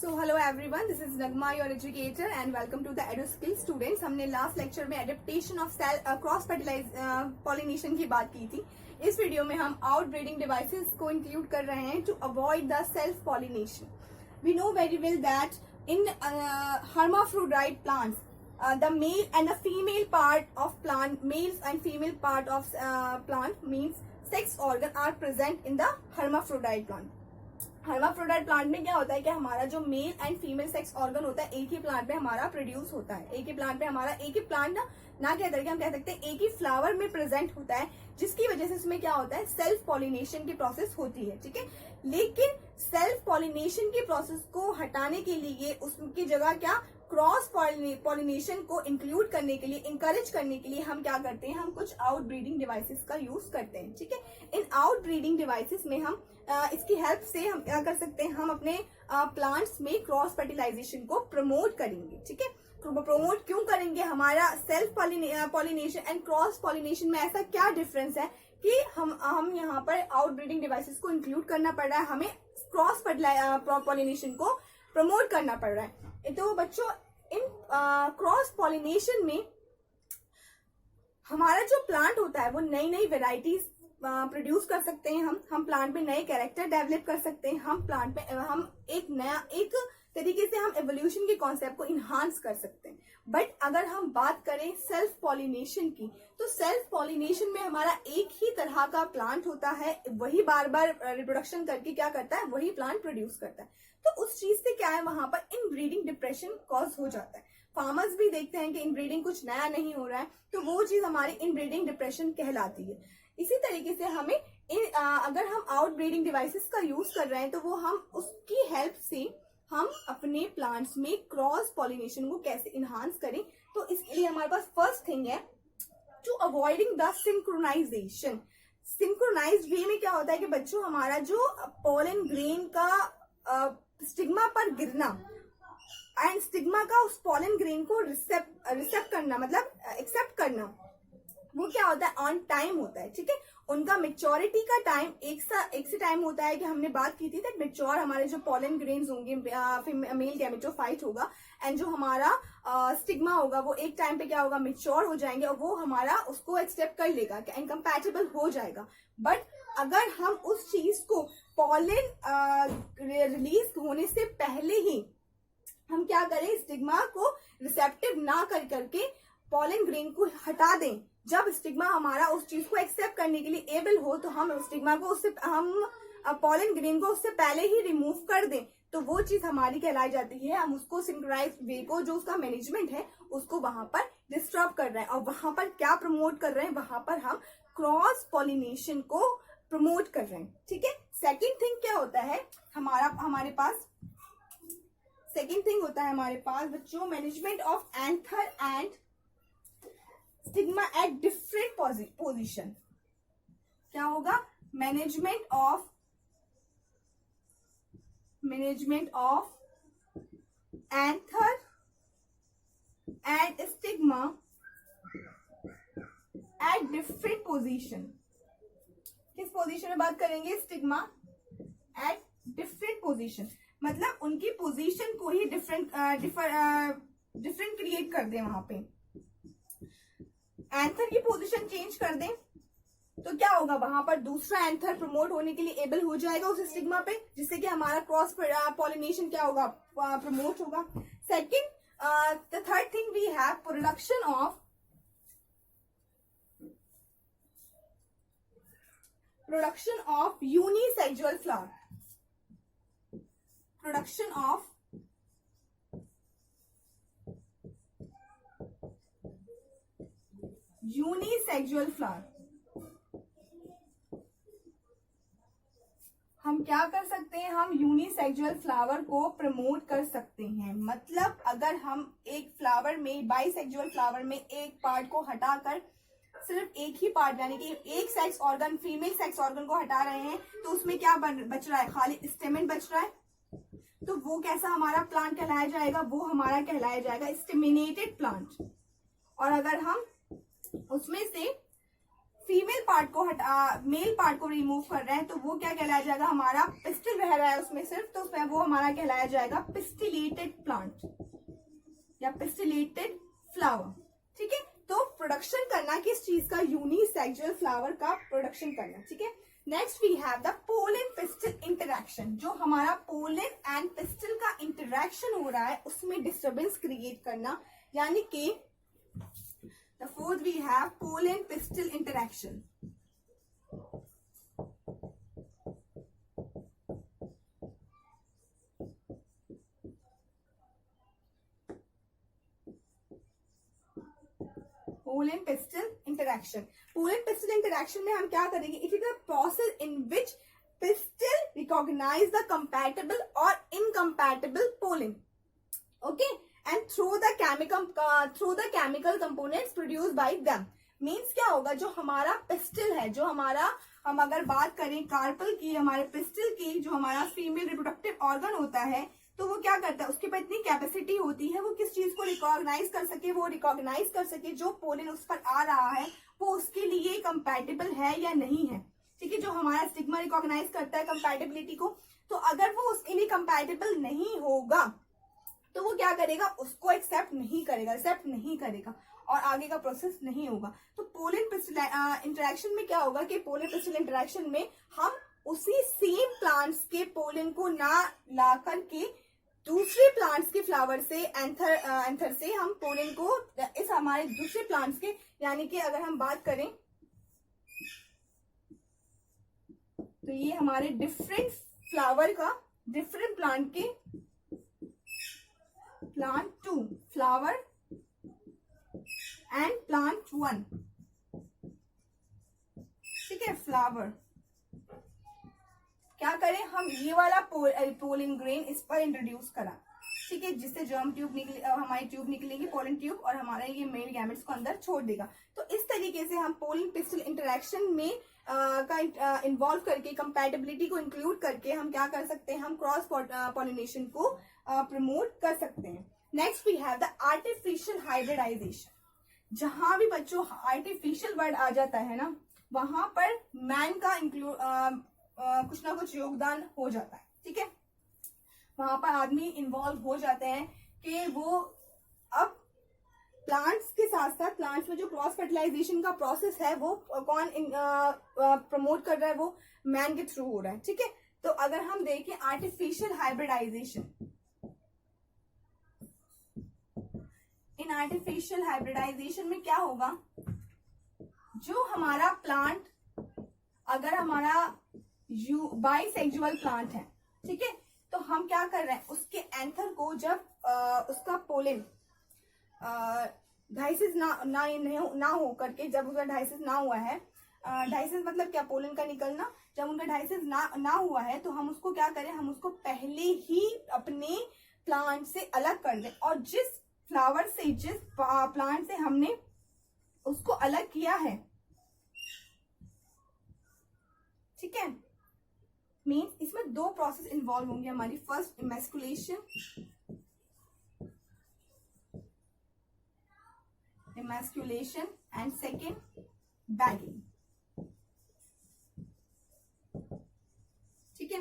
So hello everyone, this is Nagma, your educator, and welcome to the EduSkill students. हमने last lecture में adaptation of cell cross pollination की बात की थी. इस वीडियो में हम आउटब्रीडिंग डिवाइसेस को इंक्लूड कर रहे हैं to avoid the self pollination. We know very well that in hermaphrodite plants, the male and the female part of plant, males and female part of plant means sex organ are present in the hermaphrodite plant. hermaphrodite plant में क्या होता है कि हमारा जो male and female sex organ होता है एक ही प्लांट में हमारा प्रोड्यूस होता है. एक ही प्लांट में हमारा एक ही प्लांट ना कह करके हम कह सकते हैं एक ही फ्लावर में प्रेजेंट होता है, जिसकी वजह से इसमें क्या होता है, सेल्फ पॉलिनेशन की प्रोसेस होती है. ठीक है, लेकिन सेल्फ पॉलिनेशन की प्रोसेस को हटाने के लिए उसकी जगह क्या, क्रॉस पॉलिनेशन को इंक्लूड करने के लिए, इंकरेज करने के लिए हम क्या करते हैं, हम कुछ आउटब्रीडिंग डिवाइसेस का यूज करते हैं. ठीक है, इन आउटब्रीडिंग डिवाइसेस में हम इसकी हेल्प से हम क्या कर सकते हैं, हम अपने प्लांट्स में क्रॉस फर्टिलाइजेशन को प्रमोट करेंगे. ठीक है, प्रमोट क्यों करेंगे, हमारा self pollination and cross pollination में ऐसा क्या डिफरेंस है कि हम यहाँ पर आउटब्रीडिंग डिवाइसेस को इंक्लूड करना पड़ रहा है, हमें क्रॉस पॉलिनेशन को प्रमोट करना पड़ रहा है. तो बच्चों, इन क्रॉस पॉलिनेशन में हमारा जो प्लांट होता है वो नई नई वेराइटीज प्रोड्यूस कर सकते हैं. हम प्लांट में नए कैरेक्टर डेवलप कर सकते हैं. हम प्लांट में हम एक तरीके से हम एवोल्यूशन के कॉन्सेप्ट को इन्हांस कर सकते हैं. बट अगर हम बात करें सेल्फ पॉलिनेशन की, तो सेल्फ पॉलिनेशन में हमारा एक ही तरह का प्लांट होता है, वही बार बार रिप्रोडक्शन करके क्या करता है, वही प्लांट प्रोड्यूस करता है. तो उस चीज से क्या है, वहां पर इनब्रीडिंग डिप्रेशन कॉज हो जाता है. फार्मर्स भी देखते हैं कि इनब्रीडिंग कुछ नया नहीं हो रहा है, तो वो चीज हमारी इनब्रीडिंग डिप्रेशन कहलाती है. इसी तरीके से हमें अगर हम आउटब्रीडिंग डिवाइसेस का यूज कर रहे हैं, तो वो हम उसकी हेल्प से हम अपने प्लांट्स में क्रॉस पॉलिनेशन को कैसे इन्हांस करें. तो इसके लिए हमारे पास फर्स्ट थिंग है to avoiding the synchronisation. Synchronised way में क्या होता है कि बच्चों, हमारा जो पोलन ग्रेन का स्टिग्मा पर गिरना एंड स्टिग्मा का उस पोलन ग्रेन को रिसेप्ट करना, मतलब एक्सेप्ट करना, वो क्या होता है, ऑन टाइम होता है. ठीक है, उनका मेच्योरिटी का टाइम एक से टाइम होता है कि हमने बात की थी दैट मेच्योर हमारे जो पोलन ग्रेन्स होंगे, मेल गैमेटोफाइट होगा, एंड जो हमारा स्टिग्मा होगा वो एक टाइम पे क्या होगा, मेच्योर हो जाएंगे और वो हमारा उसको एक्सेप्ट कर लेगा, इनकम्पैटिबल हो जाएगा. बट अगर हम उस चीज को पोलन रिलीज होने से पहले ही हम क्या करें, स्टिग्मा को रिसेप्टिव ना करके पोलन ग्रेन को हटा दें, जब स्टिग्मा हमारा उस चीज को एक्सेप्ट करने के लिए एबल हो, तो हम स्टिग्मा को पोलन ग्रेन को उससे पहले ही रिमूव कर दें, तो वो चीज हमारी कहलाई जाती है, हम उसको सिंक्रोनाइज वे को, जो उसका मैनेजमेंट है, उसको वहां पर डिस्टर्ब कर रहे हैं. और वहां पर क्या प्रमोट कर रहे हैं, वहां पर हम क्रॉस पॉलिनेशन को प्रमोट कर रहे हैं. ठीक है, सेकेंड थिंग क्या होता है हमारे पास सेकेंड थिंग होता है हमारे पास बच्चों, management of anther and stigma at different position. क्या होगा, management of anther and stigma at different position. किस पोजीशन में बात करेंगे, स्टिग्मा एट डिफरेंट पोजीशन, मतलब उनकी पोजीशन को ही डिफरेंट क्रिएट कर दें. वहां पे एंथर की पोजीशन चेंज कर दें, तो क्या होगा, वहां पर दूसरा एंथर प्रमोट होने के लिए एबल हो जाएगा उस स्टिग्मा पे, जिससे कि हमारा क्रॉस पॉलिनेशन क्या होगा, प्रमोट होगा. Second, the third thing we have production of unisexual flower. Production of unisexual flower. हम क्या कर सकते हैं, हम यूनिसेक्सुअल फ्लावर को प्रमोट कर सकते हैं. मतलब अगर हम एक फ्लावर में, बाइसेक्सुअल फ्लावर में एक पार्ट को हटाकर सिर्फ एक ही पार्ट, यानी कि एक sex organ, female sex organ को हटा रहे हैं, तो उसमें क्या बच रहा है, खाली स्टेमेन बच रहा है. तो वो कैसा हमारा प्लांट कहलाया जाएगा, वो हमारा कहलाया जाएगा स्टेमिनेटेड प्लांट. और अगर हम उसमें से फीमेल पार्ट को मेल पार्ट को रिमूव कर रहे हैं तो वो क्या कहलाया जाएगा, हमारा पिस्टिल रह रहा है उसमें सिर्फ, तो उसमें वो हमारा कहलाया जाएगा पिस्टिलेटेड प्लांट या पिस्टिलेटेड फ्लावर। ठीक है, तो प्रोडक्शन करना किस चीज का, यूनिसेक्सुअल फ्लावर का प्रोडक्शन करना। ठीक है, next we have the pollen pistil interaction, जो हमारा पोलन एंड पिस्टिल का इंटरेक्शन हो रहा है उसमें डिस्टर्बेंस क्रिएट करना, यानी कि the fourth we have pollen pistil interaction. Pollen pistil interaction. Pollen pistil interaction में हम क्या करेंगे, it is a process in which pistil recognize the compatible or incompatible pollen. Okay. And through the chemical components produced by them. Means क्या होगा, जो हमारा pistil है, जो हमारा, हम अगर बात करें कार्पल की, हमारे पिस्टिल की, जो हमारा फीमेल रिप्रोडक्टिव ऑर्गन होता है, तो वो क्या करता है, उसके पास इतनी कैपेसिटी होती है वो किस चीज को रिकॉग्नाइज कर सके, वो रिकॉग्नाइज कर सके जो पोलन उस पर आ रहा है वो उसके लिए कंपैटिबल है या नहीं है। ठीक है, जो हमारा स्टिग्मा रिकॉग्नाइज करता है कंपैटिबिलिटी को, तो अगर वो उसके लिए कंपैटिबल नहीं होगा तो वो क्या करेगा, उसको एक्सेप्ट नहीं करेगा और आगे का प्रोसेस नहीं होगा। तो पोलन पिस्टिल इंटरेक्शन में क्या होगा कि पोलन पिस्टिल इंटरेक्शन में हम उसी सेम प्लांट्स के पोलन को ना ला करके दूसरे प्लांट्स के फ्लावर से एंथर से हम पोलन को इस हमारे दूसरे प्लांट्स के, यानी कि अगर हम बात करें तो ये हमारे डिफरेंट फ्लावर का, डिफरेंट प्लांट के, प्लांट 2 फ्लावर एंड प्लांट 1। ठीक है, फ्लावर क्या करें, हम ये वाला पोलन ग्रेन इस पर इंट्रोड्यूस करा। ठीक है, जिससे जर्म ट्यूब निकले, हमारी ट्यूब निकलेगी पोलन ट्यूब, और हमारा ये मेल गैमेट्स को अंदर छोड़ देगा। तो इस तरीके से हम पोलन पिस्टिल इंटरेक्शन में इन्वॉल्व करके कंपैटिबिलिटी को इंक्लूड करके हम क्या कर सकते हैं, हम क्रॉस पॉलिनेशन को प्रमोट कर सकते हैं। Next we have the artificial hybridization. जहां भी बच्चों आर्टिफिशियल वर्ड आ जाता है ना, वहां पर मैन का कुछ ना कुछ योगदान हो जाता है। ठीक है, वहां पर आदमी इन्वॉल्व हो जाते हैं कि वो अब प्लांट्स के साथ साथ प्लांट्स में जो क्रॉस फर्टिलाइजेशन का प्रोसेस है वो कौन प्रमोट कर रहा है, वो मैन के थ्रू हो रहा है। ठीक है, तो अगर हम देखें artificial hybridization, in artificial hybridization में क्या होगा, जो हमारा प्लांट, अगर हमारा बाइसेक्सुअल प्लांट है, ठीक है, तो हम क्या कर रहे हैं, उसके एंथर को जब उसका पोलन डाइसिस ना हो करके, जब उसका डाइसिस ना हुआ है, डाइसिस मतलब क्या, पोलन का निकलना, जब उनका डाइसिस ना हुआ है तो हम उसको क्या करें, हम उसको पहले ही अपने प्लांट से अलग कर दें, और जिस फ्लावर से, जिस प्लांट से हमने उसको अलग किया है, ठीक है, मीन्स इसमें दो प्रोसेस इन्वॉल्व होंगे हमारी। First emasculation and second bagging. ठीक है,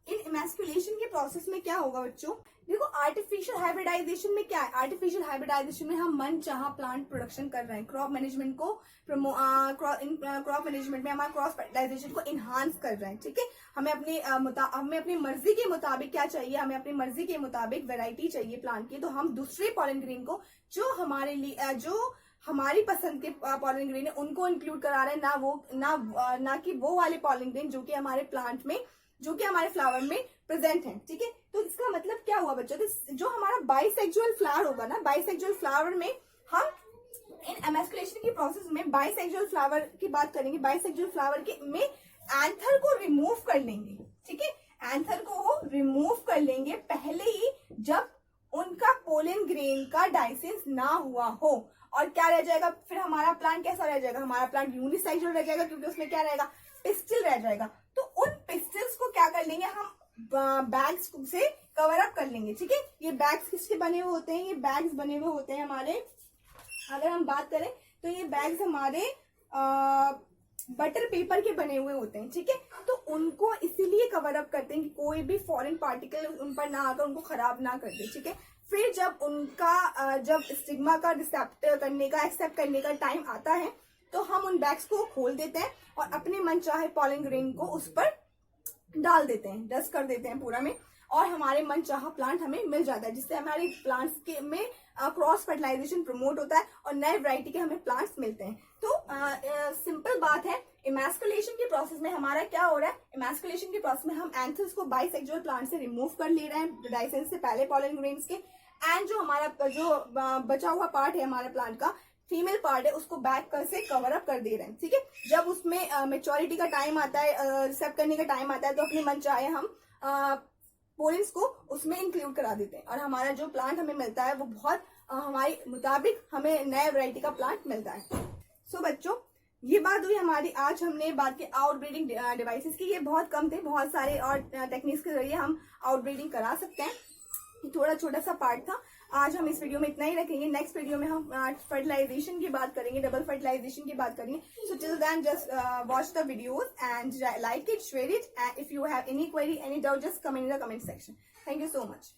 इन इमैस्कुलेशन के प्रोसेस में क्या होगा बच्चों, देखो आर्टिफिशियल हाइब्रिडाइजेशन में क्या है, आर्टिफिशियल हाइब्रिडाइजेशन में हम मन चाहा प्लांट प्रोडक्शन कर रहे हैं, क्रॉप मैनेजमेंट को क्रॉप मैनेजमेंट में हमारा क्रॉस फर्टिलाइजेशन को इनहांस कर रहे हैं। ठीक है, हमें अपनी मर्जी के मुताबिक क्या चाहिए, हमें अपनी मर्जी के मुताबिक वैरायटी चाहिए प्लांट की, तो हम दूसरे पॉलन ग्रेन को जो हमारे लिए जो हमारी पसंद के पॉलन ग्रेन है उनको इंक्लूड करा रहे हैं, ना कि वो वाले पॉलन ग्रेन जो कि हमारे प्लांट में, जो कि हमारे फ्लावर में प्रेजेंट है। ठीक है, तो इसका मतलब क्या हुआ बच्चों, जो हमारा बाइसेक्सुअल फ्लावर होगा ना, बाइसेक्सुअल फ्लावर में हम इन एमैस्कुलेशन की प्रोसेस में बाइसेक्सुअल फ्लावर की बात करेंगे, बाइसेक्सुअल फ्लावर के में एंथर को रिमूव कर लेंगे। ठीक है, एंथर को रिमूव कर लेंगे पहले ही, जब उनका पोलन ग्रेन का डाइसिस ना हुआ हो, और क्या रह जाएगा फिर हमारा प्लांट, कैसा रह जाएगा, हमारा प्लांट यूनिसेक्सुअल रह जाएगा, क्योंकि उसमें क्या रहेगा, पिस्टिल रह जाएगा। तो उन पिस्टिल्स को क्या कर लेंगे हम, बैग्स से कवर अप कर लेंगे। ठीक है, ये बैग्स किसके बने हुए होते हैं, ये बैग्स बने हुए होते हैं हमारे, अगर हम बात करें तो ये बैग्स हमारे बटर पेपर के बने हुए होते हैं, ठीक है। तो उनको इसीलिए कवर अप करते हैं कि कोई भी फॉरेन पार्टिकल उन पर ना आकर उनको खराब ना कर दे, ठीक है। फिर जब उनका जब स्टिग्मा का एक्सेप्ट करने का टाइम आता है तो हम उन बैग्स को खोल देते हैं और अपने मन चाहे पॉलन ग्रेन को उस पर डाल देते हैं, डस्ट कर देते हैं पूरा में, और हमारे मन चाहा प्लांट हमें मिल जाता है, जिससे हमारे प्लांट्स के में क्रॉस फर्टिलाइजेशन प्रमोट होता है और नए वैरायटी के हमें प्लांट्स मिलते हैं। तो सिंपल बात है, इमैस्कुलेशन के प्रोसेस में हमारा क्या हो रहा है, इमैस्कुलेशन के प्रोसेस में हम एंथल्स को बाइसेक्सुअल प्लांट से रिमूव कर ले रहे हैं डाइसेंस से पहले पॉलन ग्रेन्स के, एंड जो हमारा जो बचा हुआ पार्ट है हमारे प्लांट का, फीमेल पार्ट है, उसको बैक कर से कवर अप कर दे रहे हैं, ठीक है। जब उसमें मेच्योरिटी का टाइम आता है, रिसेप्ट करने का टाइम आता है, तो अपने मन चाहे हम पोलिन्स को उसमें इंक्लूड करा देते हैं और हमारा जो प्लांट हमें मिलता है वो बहुत हमारे मुताबिक हमें नए वैरायटी का प्लांट मिलता है। सो बच्चों, ये बात हुई हमारी, आज हमने बात की आउटब्रीडिंग डिवाइसेस की। ये बहुत कम थे, बहुत सारे और टेक्निक्स के जरिए हम आउटब्रीडिंग करा सकते हैं। थोड़ा छोटा सा पार्ट था, आज हम इस वीडियो में इतना ही रखेंगे। नेक्स्ट वीडियो में हम फर्टिलाइजेशन की बात करेंगे, डबल फर्टिलाइजेशन की बात करेंगे। So till then just watch the videos and like it, share it, and if you have any query, any doubt, just comment in the comment section. Thank you so much.